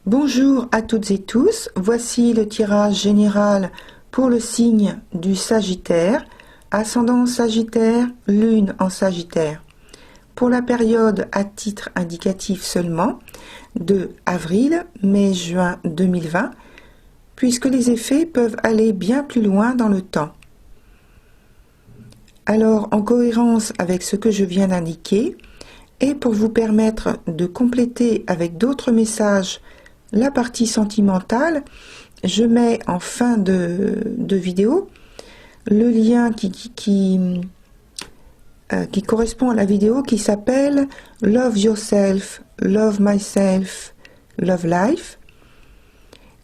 Bonjour à toutes et tous, voici le tirage général pour le signe du Sagittaire, ascendant Sagittaire, lune en Sagittaire. Pour la période à titre indicatif seulement, de avril, mai, juin 2020, puisque les effets peuvent aller bien plus loin dans le temps. Alors, en cohérence avec ce que je viens d'indiquer, et pour vous permettre de compléter avec d'autres messages la partie sentimentale, je mets en fin de vidéo le lien qui correspond à la vidéo qui s'appelle Love Yourself, Love Myself, Love Life,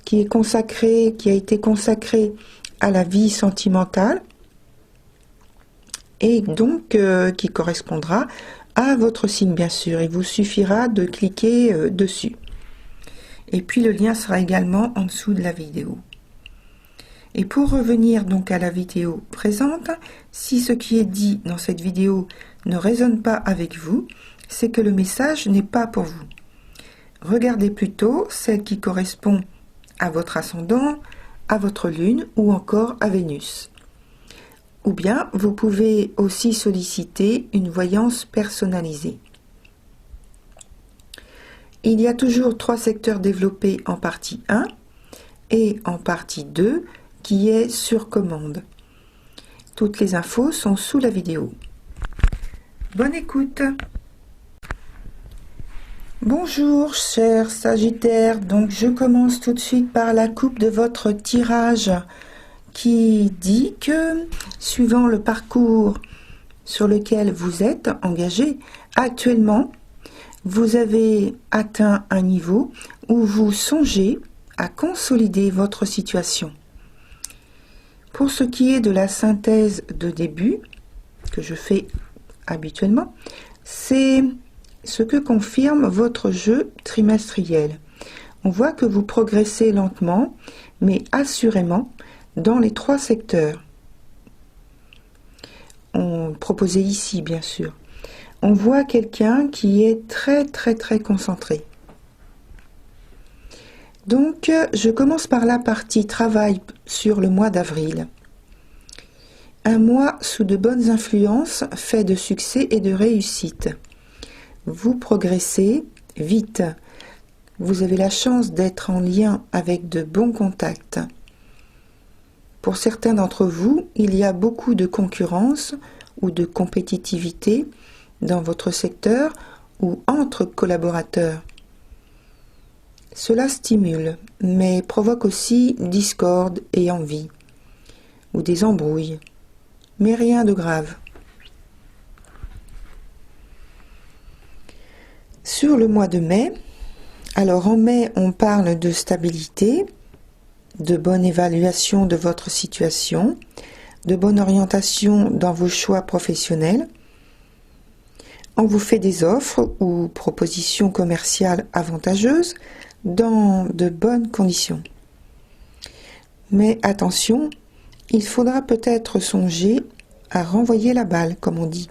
qui a été consacrée à la vie sentimentale et donc qui correspondra à votre signe bien sûr. Il vous suffira de cliquer dessus. Et puis le lien sera également en dessous de la vidéo. Et pour revenir donc à la vidéo présente, si ce qui est dit dans cette vidéo ne résonne pas avec vous, c'est que le message n'est pas pour vous. Regardez plutôt celle qui correspond à votre ascendant, à votre lune ou encore à Vénus. Ou bien vous pouvez aussi solliciter une voyance personnalisée. Il y a toujours 3 secteurs développés en partie 1 et en partie 2 qui est sur commande. Toutes les infos sont sous la vidéo. Bonne écoute. Bonjour chers Sagittaires, donc je commence tout de suite par la coupe de votre tirage qui dit que suivant le parcours sur lequel vous êtes engagé actuellement, vous avez atteint un niveau où vous songez à consolider votre situation. Pour ce qui est de la synthèse de début, que je fais habituellement, c'est ce que confirme votre jeu trimestriel. On voit que vous progressez lentement, mais assurément dans les 3 secteurs. Proposé ici, bien sûr. On voit quelqu'un qui est très concentré. Donc, je commence par la partie travail sur le mois d'avril. Un mois sous de bonnes influences, fait de succès et de réussite. Vous progressez vite. Vous avez la chance d'être en lien avec de bons contacts. Pour certains d'entre vous, il y a beaucoup de concurrence ou de compétitivité dans votre secteur ou entre collaborateurs. Cela stimule, mais provoque aussi discorde et envie, ou des embrouilles, mais rien de grave. Sur le mois de mai, alors en mai, on parle de stabilité, de bonne évaluation de votre situation, de bonne orientation dans vos choix professionnels. On vous fait des offres ou propositions commerciales avantageuses dans de bonnes conditions. Mais attention, il faudra peut-être songer à renvoyer la balle, comme on dit.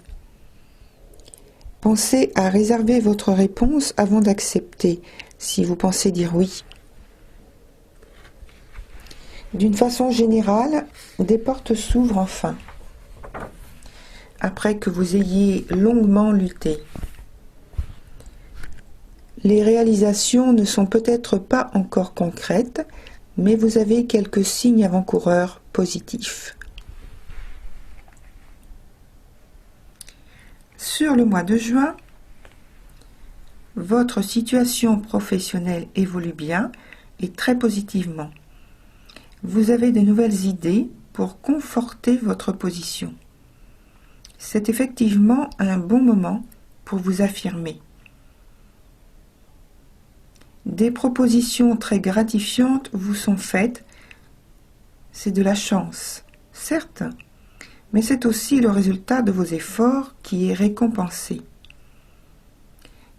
Pensez à réserver votre réponse avant d'accepter, si vous pensez dire oui. D'une façon générale, des portes s'ouvrent enfin, après que vous ayez longuement lutté. Les réalisations ne sont peut-être pas encore concrètes, mais vous avez quelques signes avant-coureurs positifs. Sur le mois de juin, votre situation professionnelle évolue bien et très positivement. Vous avez de nouvelles idées pour conforter votre position. C'est effectivement un bon moment pour vous affirmer. Des propositions très gratifiantes vous sont faites. C'est de la chance, certes, mais c'est aussi le résultat de vos efforts qui est récompensé.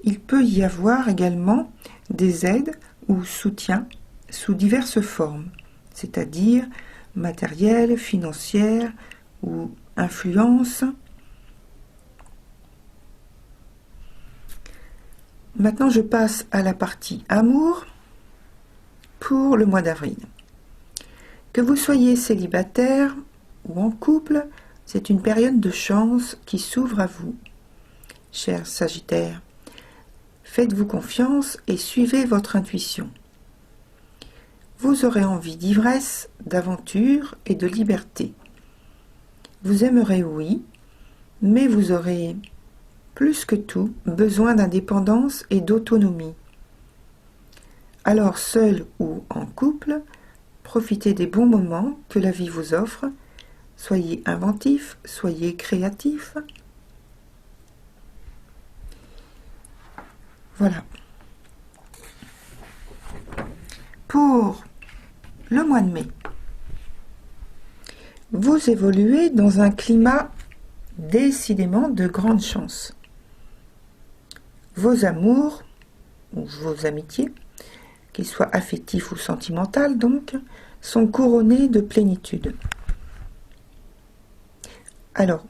Il peut y avoir également des aides ou soutiens sous diverses formes, c'est-à-dire matérielles, financières ou influence. Maintenant, je passe à la partie amour. pour le mois d'avril. Que vous soyez célibataire ou en couple, c'est une période de chance qui s'ouvre à vous. Cher Sagittaire, faites-vous confiance et suivez votre intuition. Vous aurez envie d'ivresse, d'aventure et de liberté. Vous aimerez, oui, mais vous aurez, plus que tout, besoin d'indépendance et d'autonomie. Alors, seul ou en couple, profitez des bons moments que la vie vous offre. Soyez inventif, soyez créatif. Voilà. Pour le mois de mai, vous évoluez dans un climat décidément de grande chance. Vos amours, ou vos amitiés, qu'ils soient affectifs ou sentimentales donc, sont couronnés de plénitude. Alors,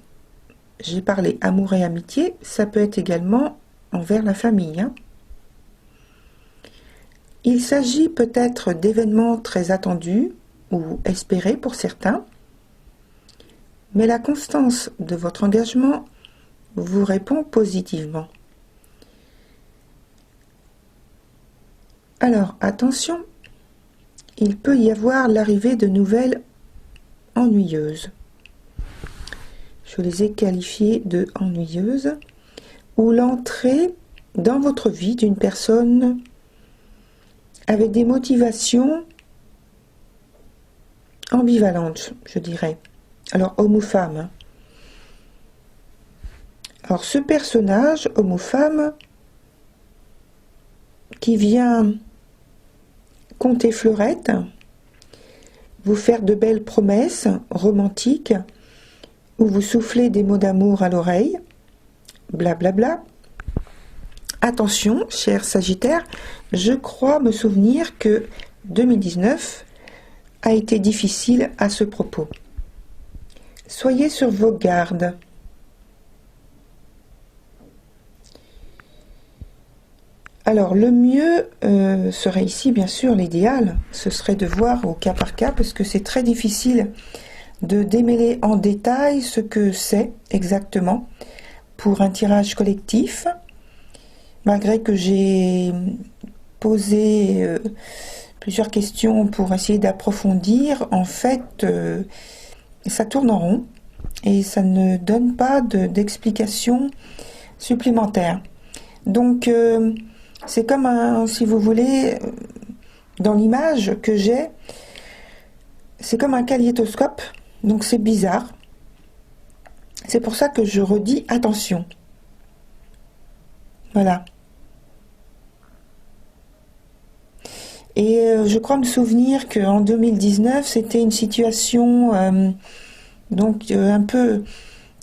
j'ai parlé amour et amitié, ça peut être également envers la famille. Il s'agit peut-être d'événements très attendus ou espérés pour certains, mais la constance de votre engagement vous répond positivement. Alors, attention, il peut y avoir l'arrivée de nouvelles ennuyeuses. Je les ai qualifiées de ennuyeuses, ou l'entrée dans votre vie d'une personne avec des motivations ambivalentes, je dirais. Alors, homme ou femme. Alors, ce personnage, homme ou femme, qui vient conter fleurette, vous faire de belles promesses romantiques, ou vous souffler des mots d'amour à l'oreille, blablabla. Attention, cher Sagittaire, je crois me souvenir que 2019 a été difficile à ce propos. Soyez sur vos gardes. Alors, le mieux serait ici, bien sûr, l'idéal, ce serait de voir au cas par cas, parce que c'est très difficile de démêler en détail ce que c'est exactement pour un tirage collectif, malgré que j'ai posé plusieurs questions pour essayer d'approfondir. En fait, ça tourne en rond et ça ne donne pas d'explication supplémentaire. Donc, c'est comme si vous voulez, dans l'image que j'ai, c'est comme un kaléidoscope, donc c'est bizarre. C'est pour ça que je redis attention. Voilà. Et je crois me souvenir qu'en 2019, c'était une situation donc un peu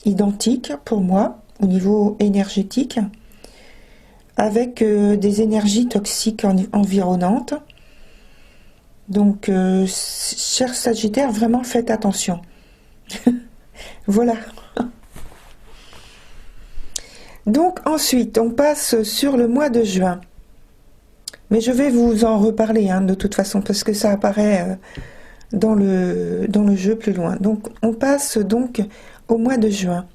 identique pour moi, au niveau énergétique, avec des énergies toxiques environnantes. Donc, cher Sagittaire, vraiment faites attention. Voilà. Donc, ensuite, on passe sur le mois de juin. Mais je vais vous en reparler, de toute façon, parce que ça apparaît dans le jeu plus loin. Donc, on passe donc au mois de juin.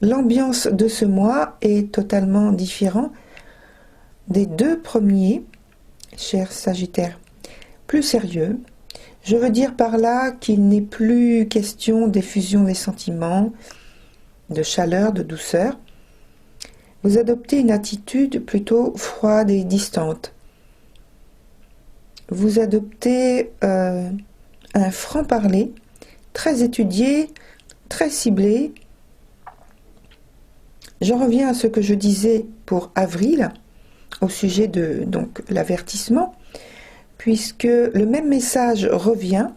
L'ambiance de ce mois est totalement différente des deux premiers, cher Sagittaire. Plus sérieux. Je veux dire par là qu'il n'est plus question d'effusion des sentiments, de chaleur, de douceur. Vous adoptez une attitude plutôt froide et distante. Vous adoptez un franc-parler très étudié, très ciblé. J'en reviens à ce que je disais pour avril, au sujet de donc l'avertissement, puisque le même message revient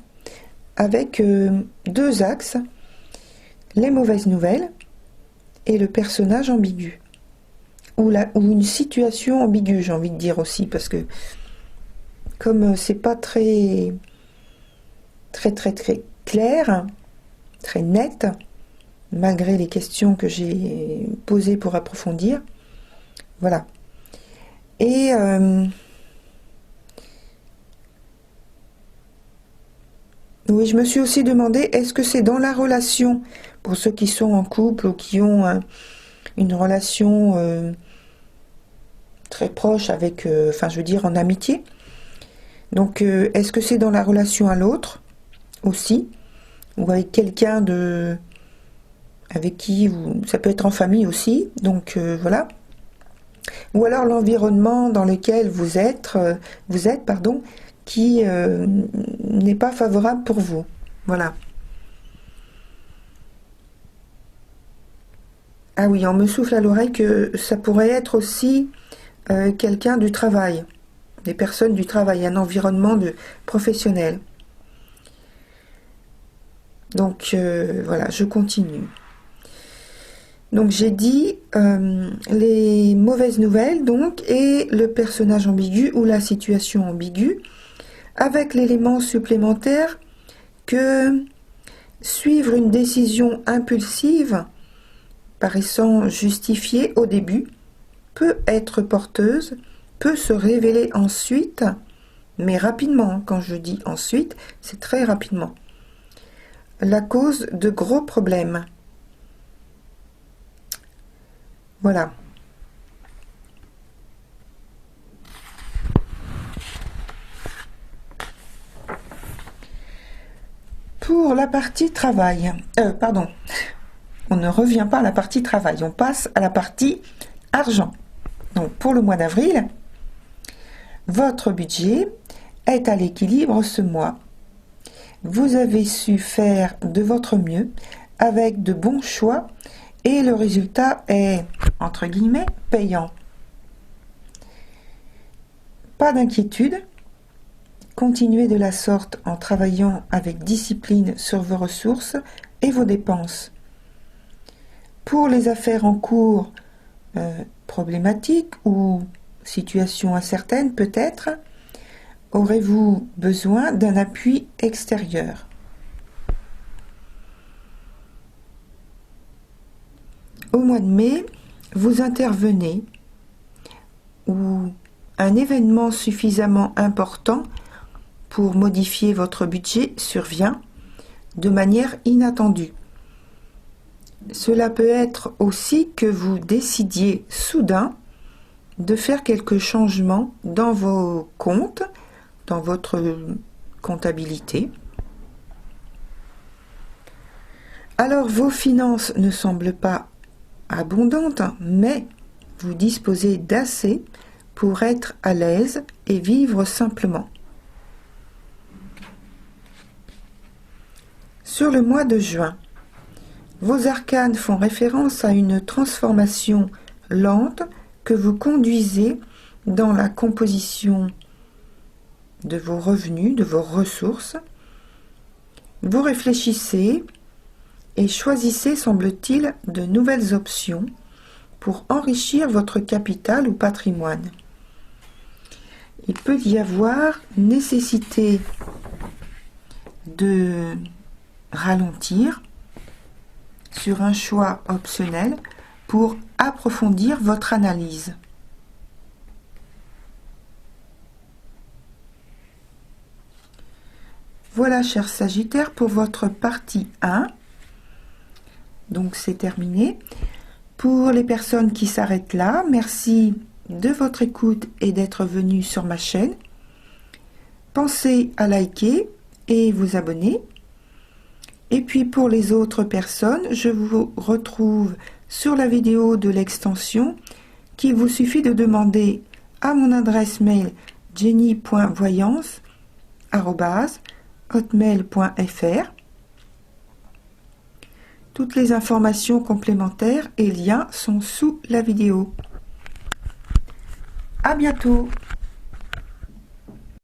avec deux axes, les mauvaises nouvelles et le personnage ambigu. Ou une situation ambiguë, j'ai envie de dire aussi, parce que comme c'est pas très clair, très net, malgré les questions que j'ai posées pour approfondir, voilà. Et Oui, je me suis aussi demandé, est-ce que c'est dans la relation, pour ceux qui sont en couple ou qui ont une relation très proche avec, enfin je veux dire en amitié. Donc est-ce que c'est dans la relation à l'autre aussi, ou avec quelqu'un de avec qui ça peut être en famille aussi, donc voilà. Ou alors l'environnement dans lequel vous êtes pardon, qui n'est pas favorable pour vous. Voilà. Ah oui, on me souffle à l'oreille que ça pourrait être aussi quelqu'un du travail, des personnes du travail, un environnement professionnel. Donc voilà, je continue. Donc j'ai dit les mauvaises nouvelles donc et le personnage ambigu ou la situation ambiguë avec l'élément supplémentaire que suivre une décision impulsive paraissant justifiée au début peut être porteuse, peut se révéler ensuite, mais rapidement, quand je dis ensuite, c'est très rapidement, la cause de gros problèmes. Voilà. Pour la partie travail, pardon, on ne revient pas à la partie travail, on passe à la partie argent. Donc pour le mois d'avril, votre budget est à l'équilibre ce mois. Vous avez su faire de votre mieux avec de bons choix et le résultat est, entre guillemets, payant. Pas d'inquiétude, continuez de la sorte en travaillant avec discipline sur vos ressources et vos dépenses. Pour les affaires en cours problématiques ou situations incertaines peut-être, aurez-vous besoin d'un appui extérieur. Au mois de mai, vous intervenez ou un événement suffisamment important pour modifier votre budget survient de manière inattendue. Cela peut être aussi que vous décidiez soudain de faire quelques changements dans vos comptes, dans votre comptabilité. Alors vos finances ne semblent pas abondante, mais vous disposez d'assez pour être à l'aise et vivre simplement. Sur le mois de juin, vos arcanes font référence à une transformation lente que vous conduisez dans la composition de vos revenus, de vos ressources. Vous réfléchissez et choisissez, semble-t-il, de nouvelles options pour enrichir votre capital ou patrimoine. Il peut y avoir nécessité de ralentir sur un choix optionnel pour approfondir votre analyse. Voilà, chers Sagittaires, pour votre partie 1. Donc c'est terminé. Pour les personnes qui s'arrêtent là, merci de votre écoute et d'être venus sur ma chaîne. Pensez à liker et vous abonner. Et puis pour les autres personnes, je vous retrouve sur la vidéo de l'extension qu'il vous suffit de demander à mon adresse mail jenny.voyance@hotmail.fr. Toutes les informations complémentaires et liens sont sous la vidéo. À bientôt!